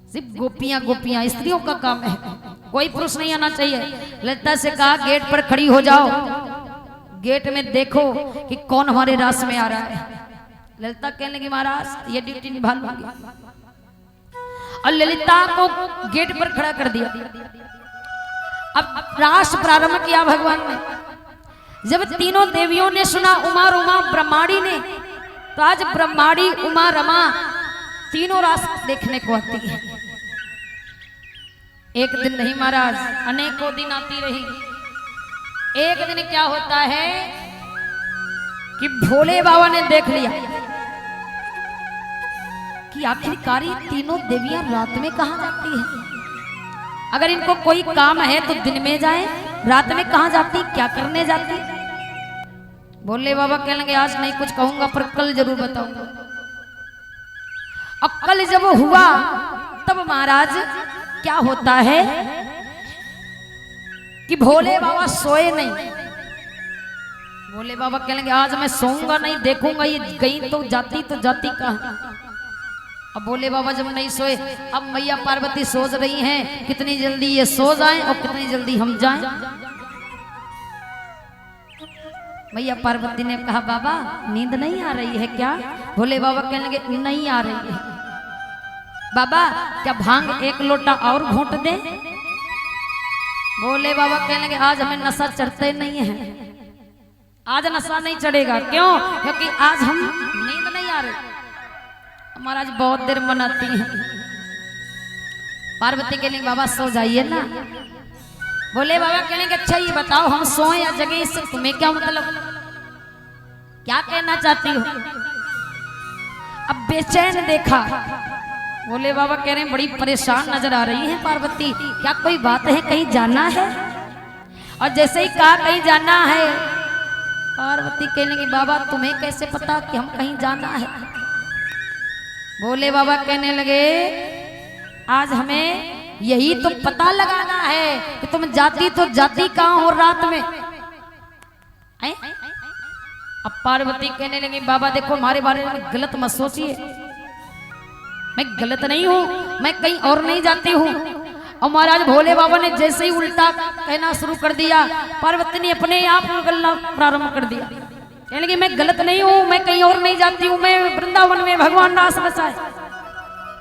सिर्फ गोपियां गोपियां स्त्रियों का काम है, कोई पुरुष नहीं आना चाहिए। ललिता से कहा गेट पर खड़ी हो जाओ, गेट में देखो कि कौन हमारे रास में आ रहा है। ललिता कहने लगी महाराज ये ड्यूटी निभा लूंगी, और ललिता को गेट पर खड़ा कर दिया। अब रास प्रारंभ किया भगवान ने। जब तीनों देवियों ने सुना, उमा रमा ब्रह्माणी ने, तो आज ब्रह्माणी उमा रमा तीनों रास देखने को आती है। एक दिन नहीं महाराज, अनेकों दिन आती रही। एक दिन क्या होता है कि भोले बाबा ने देख लिया कि आखिरकार तीनों देवियां रात में कहां जाती हैं। अगर इनको कोई काम है तो दिन में जाए, रात में कहां जाती, क्या करने जाती। भोले बाबा कहने लगे आज नहीं कुछ कहूंगा, पर कल जरूर बताऊंगा। अब कल जब हुआ तब महाराज क्या होता है कि भोले बाबा सोए नहीं। भोले बाबा कहने लगे आज मैं सोऊंगा नहीं, देखूंगा ये गई तो जाती कहां। अब भोले बाबा जब नहीं सोए, अब मैया पार्वती सोच रही हैं कितनी जल्दी ये सो जाएं और कितनी जल्दी हम जाएं। मैया पार्वती ने कहा बाबा नींद नहीं आ रही है क्या। भोले बाबा कहने लगे नहीं आ रही है। बाबा क्या भांग एक लोटा और घोंट दे। भोले बाबा कहने लगे आज हमें नशा चढ़ते नहीं है, आज नशा नहीं चढ़ेगा। क्यों? क्योंकि आज हम नींद नहीं आ रही। महाराज बहुत देर मनाती हैं। पार्वती कहने बाबा सो जाइए ना। भोले बाबा कहने के अच्छा ये बताओ हम सोए या जगे, इससे तुम्हें क्या मतलब, क्या कहना चाहती हो। अब बेचैन देखा, भोले बाबा कह रहे हैं बड़ी परेशान नजर आ रही है पार्वती, क्या कोई बात है, कहीं जाना है। और जैसे ही कहा कहीं जाना है, पार्वती कहने लगी बाबा तुम्हें कैसे पता कि हम कहीं जाना है। भोले बाबा कहने लगे आज हमें यही तो पता लगाना है कि तुम जाती तो जाती कहां हो रात में। अब पार्वती कहने लगी बाबा देखो हमारे बारे में गलत मत सोचिए, मैं गलत नहीं हूं, मैं कहीं और नहीं जाती हूं। और महाराज भोले बाबा ने जैसे ही उल्टा कहना शुरू कर दिया, पार्वती ने अपने आप गलना प्रारंभ कर दिया। कहने लगी मैं गलत नहीं हूं, मैं कहीं और नहीं जाती हूं, मैं वृंदावन में भगवान रास रचाए।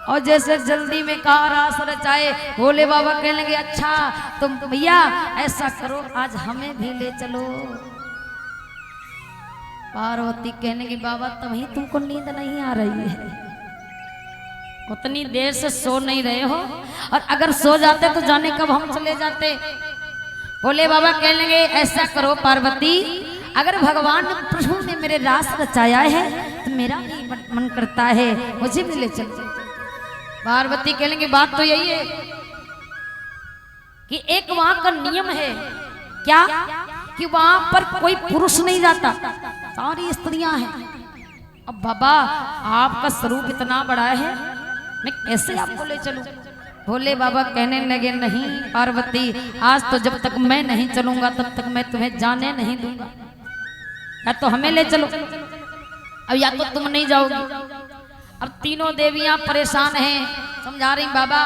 और जैसे जल्दी में कहा रास रचाए, भोले बाबा कहने लगे अच्छा तुम भैया ऐसा करो आज हमें भी ले चलो। पार्वती कहने की बाबा तभी तुमको नींद नहीं आ रही है, उतनी देर से सो नहीं रहे हो, और अगर सो जाते तो जाने कब हम चले जाते। भोले बाबा कहने लगे ऐसा करो पार्वती, अगर भगवान प्रभु ने मेरे रास रचाया है तो मेरा भी मन करता है मुझे भी ले चलो। पार्वती कहने की बात तो यही है कि एक वहां का नियम है क्या कि वहां पर कोई पुरुष नहीं जाता, सारी स्त्रियां हैं। अब बाबा आपका स्वरूप इतना बड़ा है, मैं कैसे आपको ले चलूं। भोले बाबा कहने लगे नहीं पार्वती आज तो जब तक मैं नहीं चलूंगा तब तक मैं तुम्हें जाने नहीं दूंगा, या तो हमें ले चलो अब या तो तुम नहीं जाओगी। अब तीनों देवियां परेशान हैं, समझा रही बाबा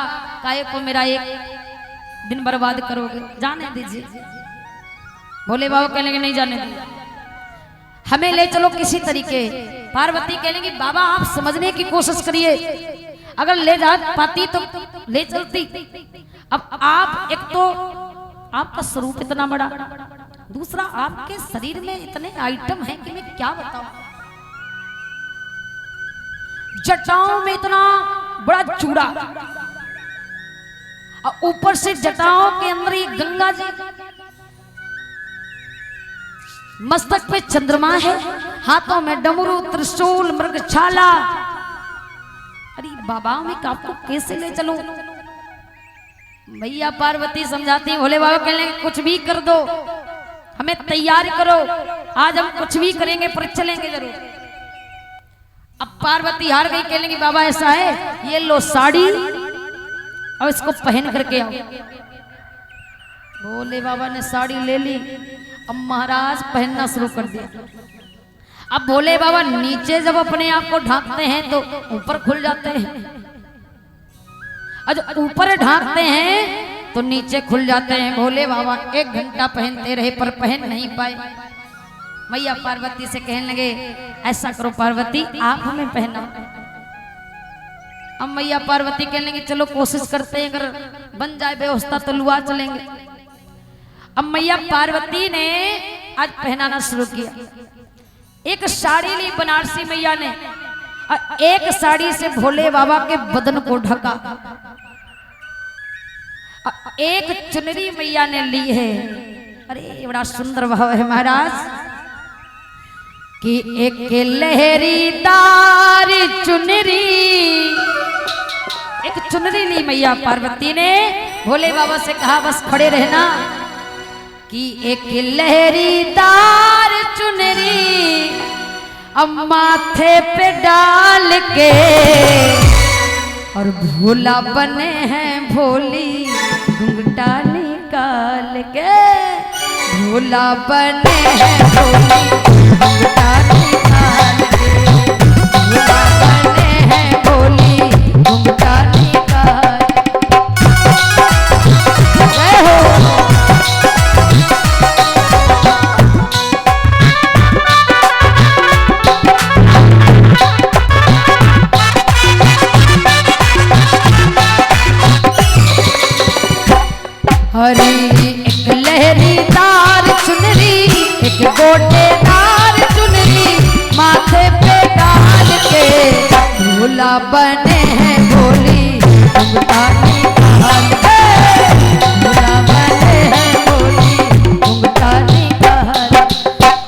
काहे को मेरा एक दिन बर्बाद करोगे, जाने दीजिए। भोले बाबा कहने लगे नहीं जाने दो, हमें ले चलो किसी तरीके। पार्वती कहने लगी बाबा आप समझने की कोशिश करिए, अगर ले जा पाती तो ले चलती। अब आप एक तो आपका स्वरूप इतना बड़ा, दूसरा आपके शरीर में इतने आइटम हैं कि मैं क्या बताऊं। जटाओं में इतना बड़ा चूड़ा, और ऊपर से जटाओं के अंदर ये गंगा जी, मस्तक पे चंद्रमा है, हाथों में डमरू त्रिशूल मृगछाला। अरे बाबा मैं आपको कैसे ले चलूं। भैया पार्वती समझाती भोले बाबा कहने लगे कुछ भी कर दो, हमें तैयार करो, आज हम कुछ भी करेंगे पर चलेंगे जरूर। अब पार्वती हार गई, कहने लगी बाबा ऐसा है ये लो साड़ी और इसको पहन करके आओ। भोले बाबा ने साड़ी ले ली, अब महाराज पहनना शुरू कर दिया। अब भोले बाबा नीचे जब अपने आप को ढांकते हैं तो ऊपर खुल जाते हैं, और ऊपर ढांकते हैं तो नीचे खुल जाते हैं। भोले बाबा 1 घंटा पहनते रहे पर पहन नहीं पाए। मैया पार्वती से कहने लगे ऐसा करो पार्वती आप हमें पहना। अब मैया पार्वती कहने लगी चलो कोशिश करते हैं, अगर बन जाए व्यवस्था तो लुआ चलेंगे। अब मैया पार्वती ने आज पहनाना शुरू किया। एक साड़ी ली बनारसी मैया ने और एक साड़ी से भोले बाबा के बदन को ढका। एक चुनरी मैया ने ली है। अरे बड़ा सुंदर भाव है महाराज कि एक लहरीदार चुनरी, एक चुनरी ली मैया पार्वती ने। भोले बाबा से कहा बस खड़े रहना कि एक लहरीदार चुनरी अब माथे पे डाल के और भोला बने हैं भोली घुंघटा निकाल के। भोला बने हैं भोली घुंघटा निकाल के। भोला बने हैं भोली घुंघटा निकाल। जय हो। हरी एक लहरीदार चुनरी, एक गोटेदार चुनरी माथे पे डाल के भोला बने हैं भोली घुंघटा निकाल के। भोला बने हैं भोली घुंघटा निकाल।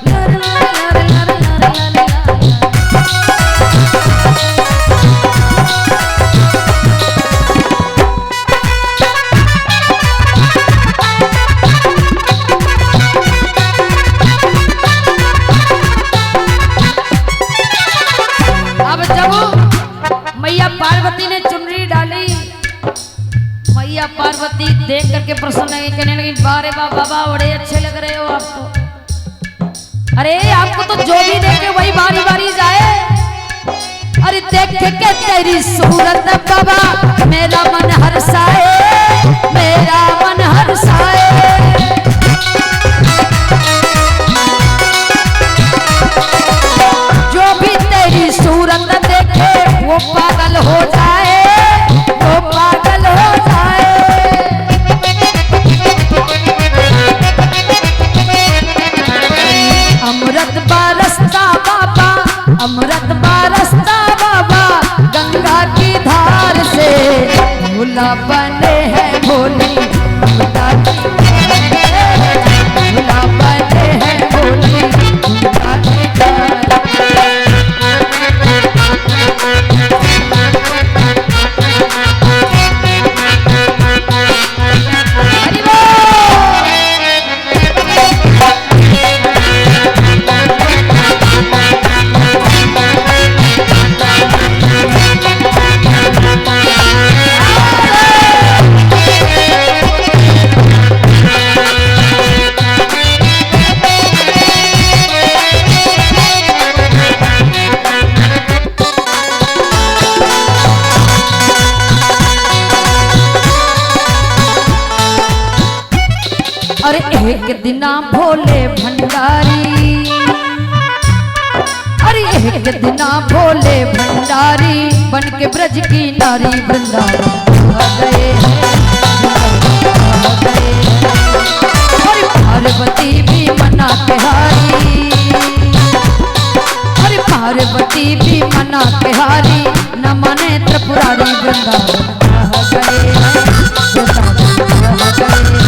लर लर लर लर लर मैया पार्वती ने चुनरी डाली। मैया पार्वती देख करके प्रसन्न है, कहने लगी बारे बाबा बड़े अच्छे लग रहे हो आप तो। अरे आपको तो जो भी देखे वही बारी बारी जाए। अरे देख के तेरी सूरत बाबा मेरा मन हर्षाए, मेरा मन हर्षाए। जो भी तेरी सूरत देखे वो पागल हो जाए, वो पागल हो जाए। अमृत बरसता बाबा, अमृत बरसता बाबा गंगा की धार से। भोला बने हैं भोली घुंघटा निकाल। भोला बने हैं भोली घुंघटा निकाल। अरे एक दिना भोले भंडारी, अरे एक दिना भोले भंडारी बन के ब्रज की नारी वृंदावन आ गए हैं। अरे पार्वती भी मना के हारी, अरे पार्वती भी मना के हारी न माने त्रिपुरारी वृंदावन आ गए हैं। वृंदावन आ गए हैं।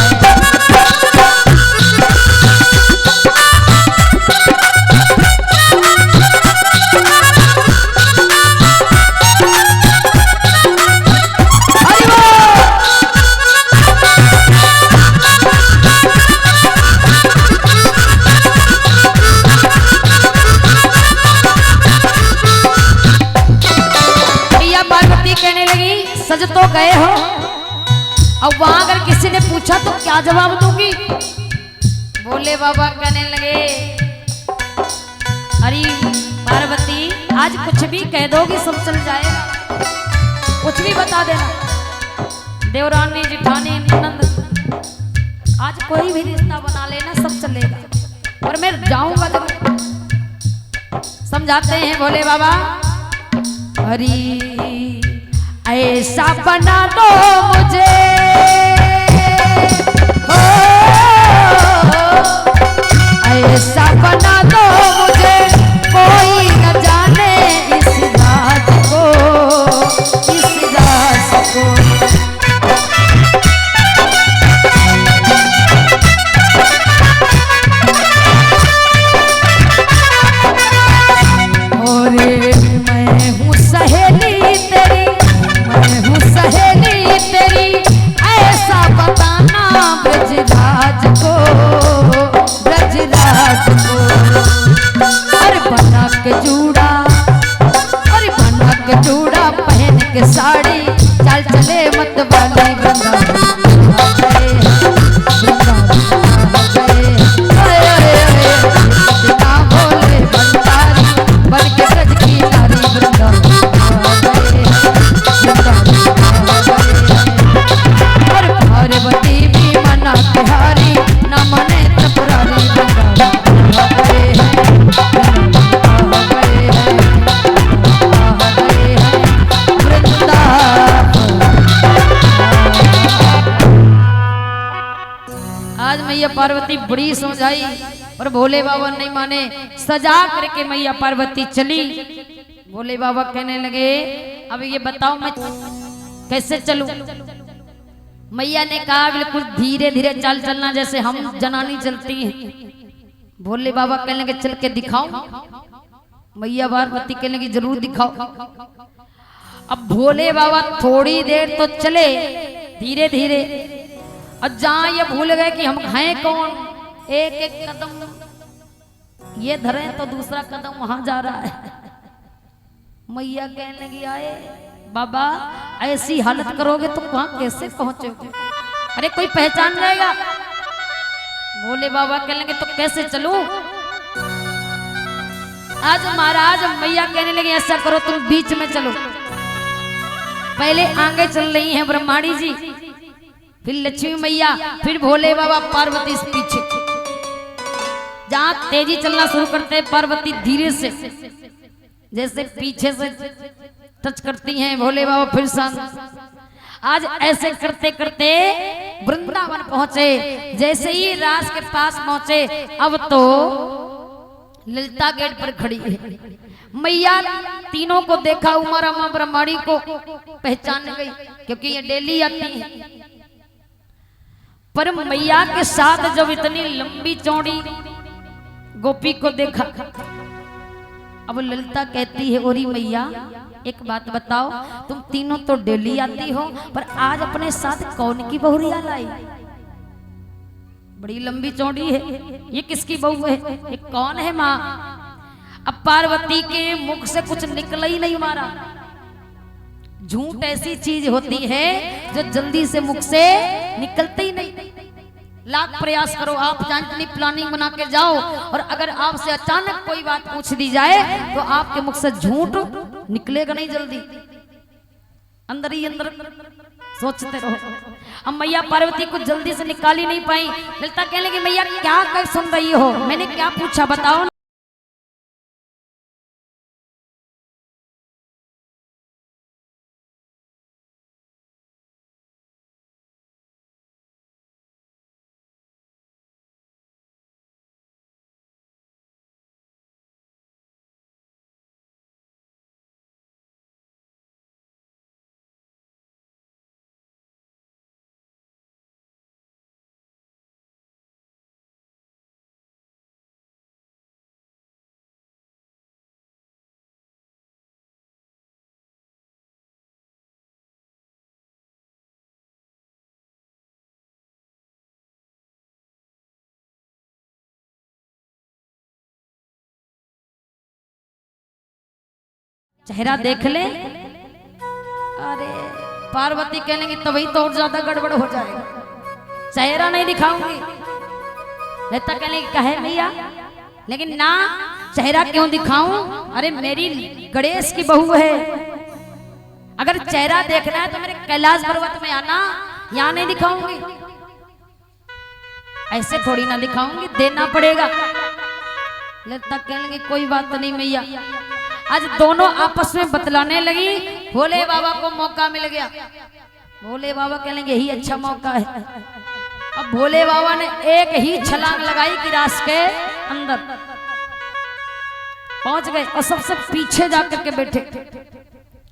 सज तो गए हो। अब वहां अगर किसी ने पूछा तो क्या जवाब दूंगी? भोले बाबा कहने लगे अरे पार्वती आज कुछ भी कह दोगी सब चल जाएगा, कुछ भी बता देना। देवरानी जिठानी ननद, आज कोई भी रिश्ता बना लेना सब चलेगा, और मैं जाऊंगा जरूर। समझाते हैं भोले बाबा, हरी ऐसा बना दो मुझे, ऐसा बना दो मुझे कोई न जाने इस राज को, इस राज को। और मैं हूँ सहेली तेरी, मैं हूँ सहेली तेरी, ऐसा बताना ब्रजराज को, ब्रजराज को। अरे बना के जूड़ा, अरे बना के जूड़ा पहन के साड़ी, चल चले मत वाली पार्वती भी मना के हारी, न मने तपुरारी आज मैया पार्वती बड़ी समझाई, और भोले बाबा नहीं माने। सजा करके मैया पार्वती चली। भोले बाबा कहने लगे, अब ये बताओ मैं कैसे चलूं? मैया ने कहा बिल्कुल धीरे धीरे चल चलना, जैसे हम जनानी चलती हैं। भोले बाबा कहने लगे चल के दिखाओ। मैया पार्वती कहने लगी जरूर दिखाओ। अब भोले बाबा थोड़ी देर तो चले धीरे धीरे, और जहां ये भूल गए कि हम हैं कौन, एक एक कदम ये धरे तो दूसरा कदम वहां जा रहा है। मैया कहने लगी आए बाबा ऐसी हालत करोगे तो वहां कैसे पहुंचोगे? अरे कोई पहचान जाएगा। भोले बाबा कहने लगे तो कैसे चलूं? आज महाराज मैया कहने लगे ऐसा करो तुम बीच में चलो। पहले आगे चल रही हैं ब्रह्माणी जी, फिर लक्ष्मी मैया, फिर भोले बाबा, पार्वती से पीछे। जहां तेजी चलना शुरू करते हैं पार्वती धीरे से, जैसे पीछे से टच करती हैं भोले बाबा, फिर शांत। आज ऐसे करते करते वृंदावन पहुंचे। जैसे ही रास के पास पहुंचे, अब तो ललिता गेट पर खड़ी है मैया। तीनों को देखा, उमा रमा ब्रह्माणी को पहचान गई क्योंकि ये डेली आती है। पर मैया के साथ जब इतनी लंबी चौड़ी गोपी को देखा, अब ललिता कहती है ओरी मैया एक बात बताओ, तुम तीनों तो डेली आती हो, पर आज अपने साथ कौन की बहुरिया लाई? बड़ी लंबी चौड़ी है, ये किसकी बहू है? ये कौन है माँ? अब पार्वती के मुख से कुछ निकला ही नहीं मारा। झूठ ऐसी चीज होती है जो जल्दी से मुख से निकलते ही नहीं। लाख प्रयास करो, आप इतनी प्लानिंग बना के जाओ, और अगर आपसे अचानक कोई बात पूछ दी जाए तो आपके मुख से झूठ निकलेगा नहीं जल्दी, अंदर ही अंदर सोचते रहो। अब मैया पार्वती को जल्दी से निकाल ही नहीं पाई। ललिता कहने लगी मैया क्या कर सुन रही हो? मैंने क्या पूछा बताओ। चेहरा देख ले। अरे पार्वती कहने तभी तो और ज्यादा गड़बड़ हो जाएगा, चेहरा नहीं दिखाऊंगी। ललिता कहने कहे भैया, लेकिन ना चेहरा क्यों दिखाऊं? अरे मेरी गणेश की बहू है, अगर चेहरा देखना है तो मेरे कैलाश पर्वत में आना, यहाँ नहीं दिखाऊंगी, ऐसे थोड़ी ना दिखाऊंगी, देना पड़ेगा। लगता कहने कोई बात नहीं मैया। आज दोनों आपस में बतलाने लगी, भोले बाबा को मौका मिल गया। भोले बाबा कहने यही अच्छा मौका है। अब भोले बाबा ने एक ही छलांग लगाई गिलास के अंदर पहुंच गए और सबसे पीछे जाकर के बैठे।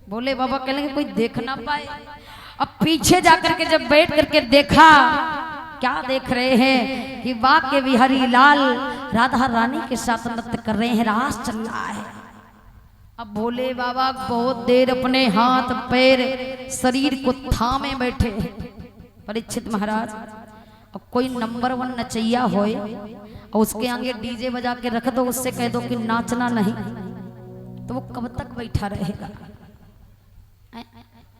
भोले बाबा कहने कोई देख ना पाए। अब पीछे जाकर के जब बैठ करके देखा, क्या देख रहे हैं कि बाके बिहारी लाल राधा रानी के साथ नृत्य कर रहे हैं, रास चल रहा है। अब भोले बाबा बहुत देर अपने हाथ पैर शरीर को थामे बैठे। परीक्षित महाराज, अब कोई नंबर 1 नचैया होए और उसके आगे डीजे बजा के रख दो, उससे कह दो कि नाचना नहीं, तो वो कब तक बैठा रहेगा?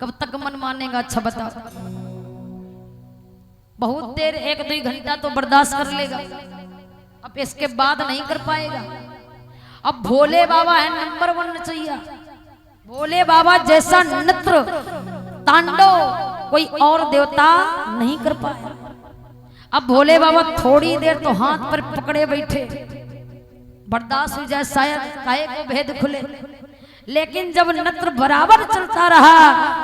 कब तक मन मानेगा? अच्छा बताओ। बहुत देर 1-2 घंटा तो बर्दाश्त कर लेगा, अब इसके बाद नहीं कर पाएगा। अब भोले बाबा है नंबर 1 नचैया। भोले बाबा जैसा नृत्य तांडव कोई और देवता नहीं कर पाया। अब भोले बाबा थोड़ी देर तो हाथ पर पकड़े बैठे, बर्दाश्त हो जाए शायद काहे को भेद खुले। लेकिन जब नृत्य बराबर चलता रहा,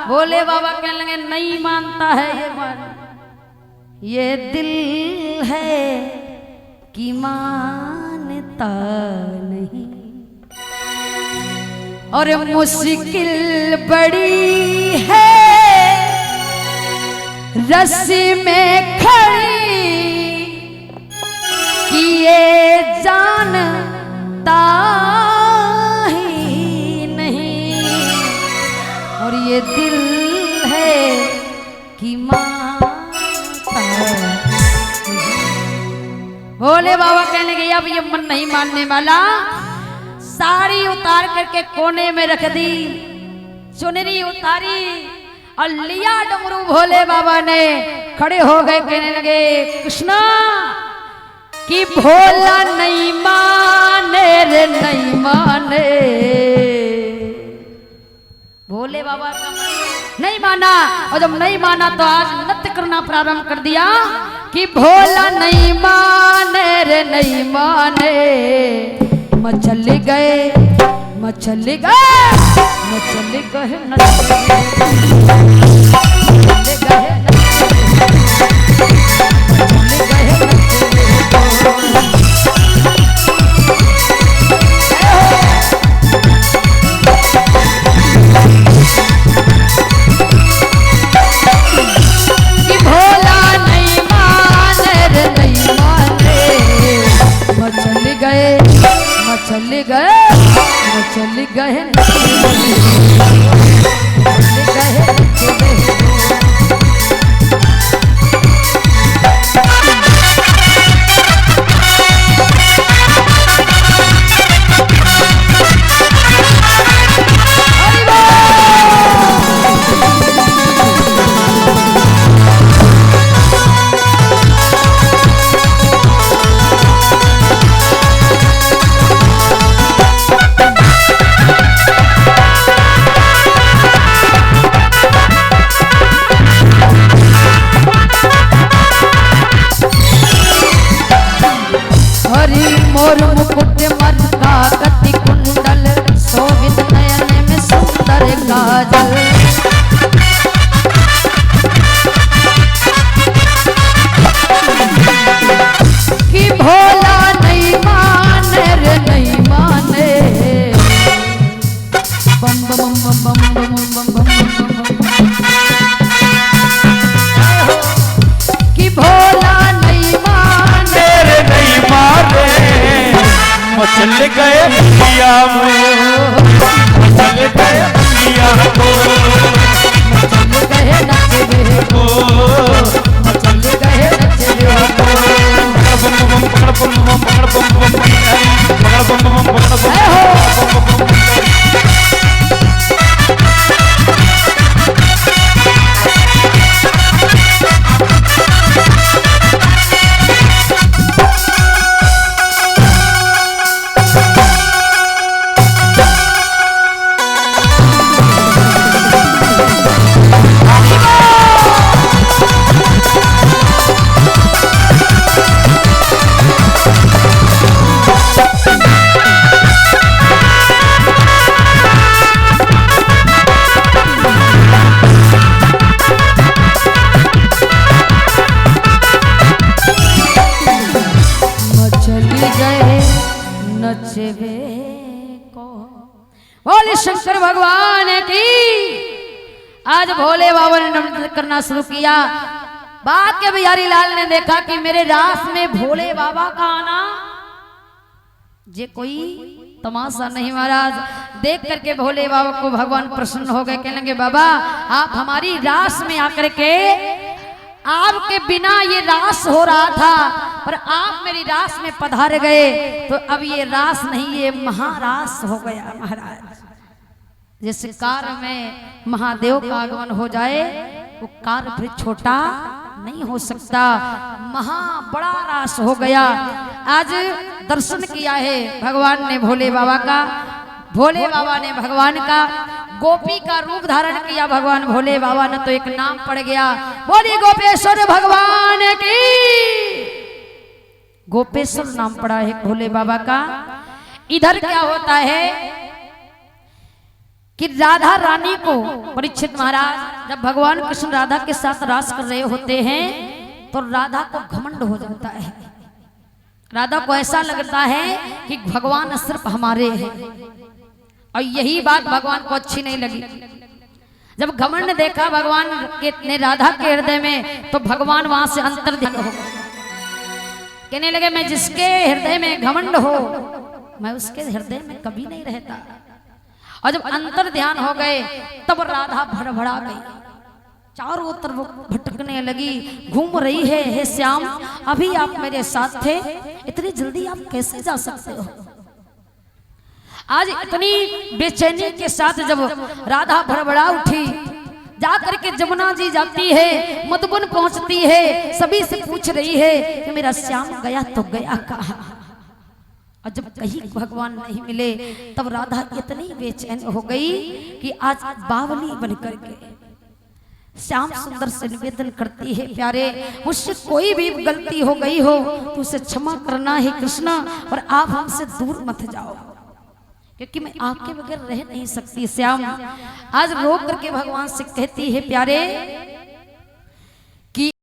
भोले बाबा कहने लगे नहीं मानता है ये दिल है कि मानता नहीं, और मुश्किल बड़ी है रस्सी में खड़ी कि ये जानता ही नहीं, और ये दिल है कि मानता नहीं। भोले बाबा कहने के अब ये मन नहीं मानने वाला। साड़ी उतार करके कोने में रख दी, चुनरी उतारी और लिया डमरू। भोले बाबा ने खड़े हो गए, कहने लगे कृष्णा कि भोला नहीं माने रे नहीं माने। भोले बाबा का नहीं माना, और जब नहीं माना तो आज नृत्य करना प्रारंभ कर दिया कि भोला नहीं माने रे नहीं माने। मचल गए मचल गए मचल गए चल गए मोर मुकुट मरका कति कुंडल शोभित नयन में सुंदर काजल। कि भोला नहीं माने रे नहीं माने। बम बम बम बम बम बम बम कि भोला नहीं माने रे नहीं माने। मचल गए दुनिया में, मचल गए दुनिया को, मचल गए नचबे को, मचल गए नचबे को। बम बम पकड़ बम बम पकड़ बम बम पकड़ बम बम पकड़ बम बम। शंकर भगवान की। आज भोले बाबा ने नृत्य करना शुरू किया। बाके बिहारी लाल ने देखा कि मेरे रास में भोले बाबा का आना ये कोई तमाशा नहीं महाराज। देख करके भोले बाबा को भगवान प्रसन्न हो गए। कहने लगे बाबा आप हमारी रास में आकर के, आपके बिना ये रास हो रहा था पर आप मेरी रास में पधार गए तो अब ये रास नहीं ये महारास हो गया महाराज। जैसे कार में महादेव का आगमन हो जाए वो कार फिर छोटा नहीं हो सकता, महा बड़ा रास हो गया। आज दर्शन किया है भगवान ने भोले बाबा का, भोले बाबा ने भगवान का, गोपी का रूप धारण किया भगवान भोले बाबा ने तो एक नाम पड़ गया, बोली गोपेश्वर भगवान की। गोपेश्वर नाम पड़ा है भोले बाबा का। इधर क्या होता है कि राधा रानी को परीक्षित महाराज जब भगवान कृष्ण राधा के साथ रास कर रहे होते हैं तो राधा को घमंड हो जाता है। राधा को ऐसा लगता है कि भगवान सिर्फ हमारे हैं और यही बात भगवान को अच्छी नहीं लगी। जब घमंड देखा भगवान ने राधा के हृदय में तो भगवान वहां से अंतर ध्यान हो गए। कहने लगे मैं जिसके हृदय में घमंड हो मैं उसके हृदय में कभी नहीं रहता। और जब अंतर ध्यान हो गए तब राधा भड़बड़ा गई, चारों तरफ भटकने लगी, घूम रही है। हे श्याम अभी आप मेरे साथ थे, इतनी जल्दी आप कैसे जा सकते हो। आज इतनी बेचैनी के साथ जब राधा भड़बड़ा उठी, जाकर के जमुना जी जाती है, मधुबन पहुंचती है, सभी से पूछ रही है कि मेरा श्याम गया तो गया कहाँ। और जब कहीं भगवान नहीं मिले तब राधा इतनी बेचैन हो गई कि आज बावली बनकर के श्याम सुंदर से निवेदन करती है प्यारे मुझसे कोई भी गलती हो गई हो तो उसे क्षमा करना है कृष्ण, और आप हमसे दूर मत जाओ क्योंकि मैं आपके बगैर रह नहीं सकती। श्याम आज रो करके भगवान से कहती है प्यारे